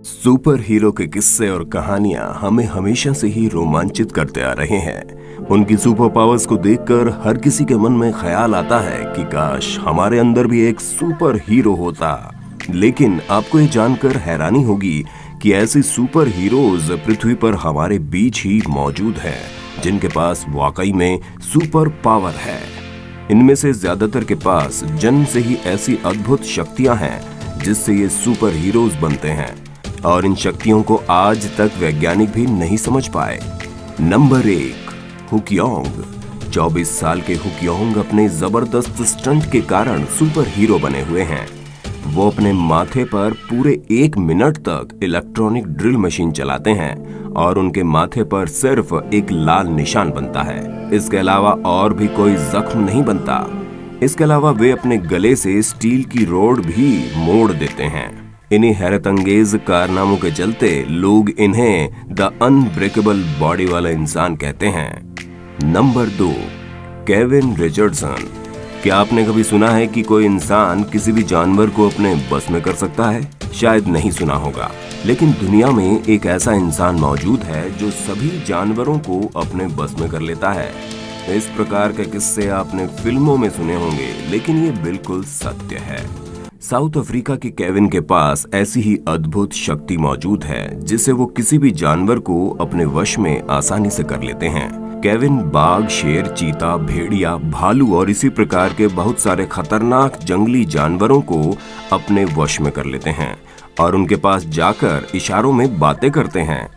Super hero के किस्से और कहानियां हमें हमेशा से ही रोमांचित करते आ रहे हैं। उनकी सुपर पावर्स को देखकर हर किसी के मन में ख्याल आता है कि काश हमारे अंदर भी एक सुपर हीरो होता। लेकिन आपको ये जानकर हैरानी होगी कि ऐसे सुपर हीरोज पृथ्वी पर हमारे बीच ही मौजूद हैं, जिनके पास वाकई में सुपर पावर है। इनमें से ज्यादातर के पास जन्म से ही ऐसी अद्भुत शक्तियां हैं जिससे ये सुपर हीरोज बनते हैं, और इन शक्तियों को आज तक वैज्ञानिक भी नहीं समझ पाए। नंबर 1, हुकयोंग। 24 साल के हुकयोंग अपने जबरदस्त स्टंट के कारण सुपर हीरो बने हुए हैं। वो अपने माथे पर पूरे 1 मिनट तक इलेक्ट्रॉनिक ड्रिल मशीन चलाते हैं और उनके माथे पर सिर्फ एक लाल निशान बनता है। इसके अलावा और भी कोई जख्म नहीं बनता। इसके अलावा वे अपने गले से स्टील की रॉड भी मोड़ देते हैं। इन्हीं हैरत अंगेज कारनामों के चलते लोग इन्हें द अनब्रेकेबल बॉडी वाला इंसान कहते हैं। Number 2, Kevin Richardson. क्या आपने कभी सुना है कि कोई इंसान किसी भी जानवर को अपने बस में कर सकता है? शायद नहीं सुना होगा, लेकिन दुनिया में एक ऐसा इंसान मौजूद है जो सभी जानवरों को अपने बस में कर लेता है। इस प्रकार के किस्से आपने फिल्मों में सुने होंगे, लेकिन ये बिल्कुल सत्य है। साउथ अफ्रीका के केविन के पास ऐसी ही अद्भुत शक्ति मौजूद है जिसे वो किसी भी जानवर को अपने वश में आसानी से कर लेते हैं। केविन बाघ, शेर, चीता, भेड़िया, भालू और इसी प्रकार के बहुत सारे खतरनाक जंगली जानवरों को अपने वश में कर लेते हैं और उनके पास जाकर इशारों में बातें करते हैं।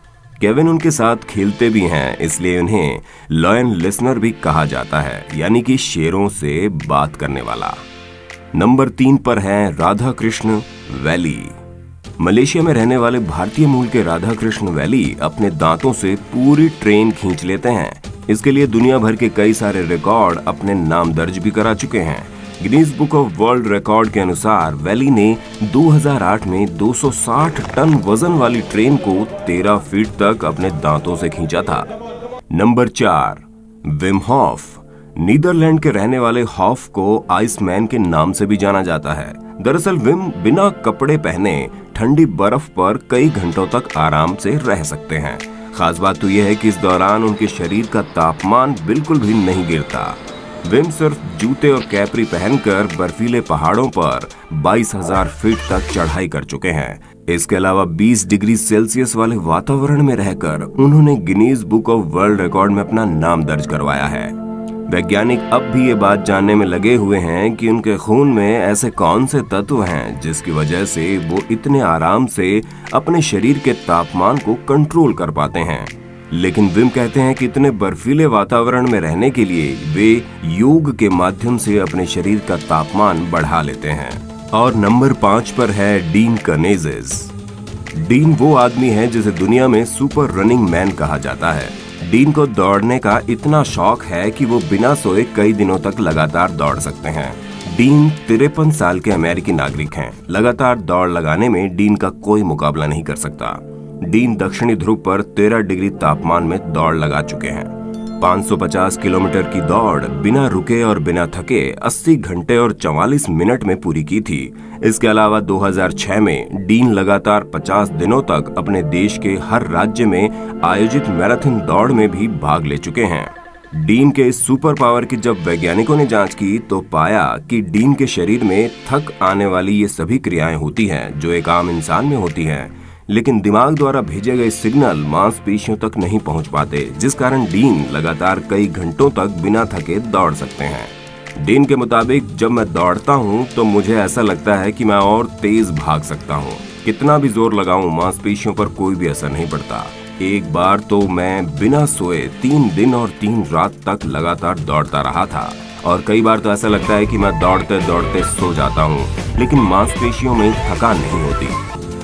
केविन उनके साथ खेलते भी हैं, इसलिए उन्हें लॉयन लिसनर भी कहा जाता है, यानी कि शेरों से बात करने वाला। नंबर 3 पर है राधा कृष्ण वैली। मलेशिया में रहने वाले भारतीय मूल के राधा कृष्ण वैली अपने दांतों से पूरी ट्रेन खींच लेते हैं। इसके लिए दुनिया भर के कई सारे रिकॉर्ड अपने नाम दर्ज भी करा चुके हैं। Guinness book of world record के अनुसार वैली ने 2008 में 260 टन वजन वाली ट्रेन को 13 फीट तक अपने दांतों से खींचा था। Number 4, Wim Hof. नीदरलैंड के रहने वाले हॉफ को आइसमैन के नाम से भी जाना जाता है। दरअसल विम बिना कपड़े पहने ठंडी बर्फ पर कई घंटों तक आराम से रह सकते हैं। खास बात तो यह है कि इस दौरान उनके शरीर का तापमान बिल्कुल भी नहीं गिरता। विम सिर्फ जूते और कैपरी पहनकर बर्फीले पहाड़ों पर 22,000 फीट तक चढ़ाई कर चुके हैं। इसके अलावा 20 डिग्री सेल्सियस वाले वातावरण में रहकर उन्होंने Guinness book of world record में अपना नाम दर्ज करवाया है। वैज्ञानिक अब भी ये बात जानने में लगे हुए हैं कि उनके खून में ऐसे कौन से तत्व हैं जिसकी वजह से वो इतने आराम से अपने शरीर के तापमान को कंट्रोल कर पाते हैं। लेकिन विम कहते हैं कि इतने बर्फीले वातावरण में रहने के लिए वे योग के माध्यम से अपने शरीर का तापमान बढ़ा लेते हैं। और नंबर 5 पर है डीन कर्नेज़ेस। डीन वो आदमी है जिसे दुनिया में सुपर रनिंग मैन कहा जाता है। डीन को दौड़ने का इतना शौक है कि वो बिना सोए कई दिनों तक लगातार दौड़ सकते हैं। डीन 53 साल के अमेरिकी नागरिक हैं। लगातार दौड़ लगाने में डीन का कोई मुकाबला नहीं कर सकता। डीन दक्षिणी ध्रुव पर 13 डिग्री तापमान में दौड़ लगा चुके हैं। 550 किलोमीटर की दौड़ बिना रुके और बिना थके 80 घंटे और 44 मिनट में पूरी की थी। इसके अलावा 2006 में डीन लगातार 50 दिनों तक अपने देश के हर राज्य में आयोजित मैराथन दौड़ में भी भाग ले चुके हैं। डीन के इस सुपर पावर की जब वैज्ञानिकों ने जांच की तो पाया कि डीन के शरीर में थक आने वाली ये सभी क्रियाएं होती हैं जो एक आम इंसान में होती हैं, लेकिन दिमाग द्वारा भेजे गए सिग्नल मांसपेशियों तक नहीं पहुंच पाते, जिस कारण डीन लगातार कई घंटों तक बिना थके दौड़ सकते हैं। डीन के मुताबिक जब मैं दौड़ता हूं तो मुझे ऐसा लगता है कि मैं और तेज भाग सकता हूं। कितना भी जोर लगाऊं मांसपेशियों पर कोई भी असर नहीं पड़ता। एक बार तो मैं बिना सोए 3 दिन और 3 रात तक लगातार दौड़ता रहा था, और कई बार तो ऐसा लगता है कि मैं दौड़ते दौड़ते सो जाता हूँ, लेकिन मांसपेशियों में थकान नहीं होती।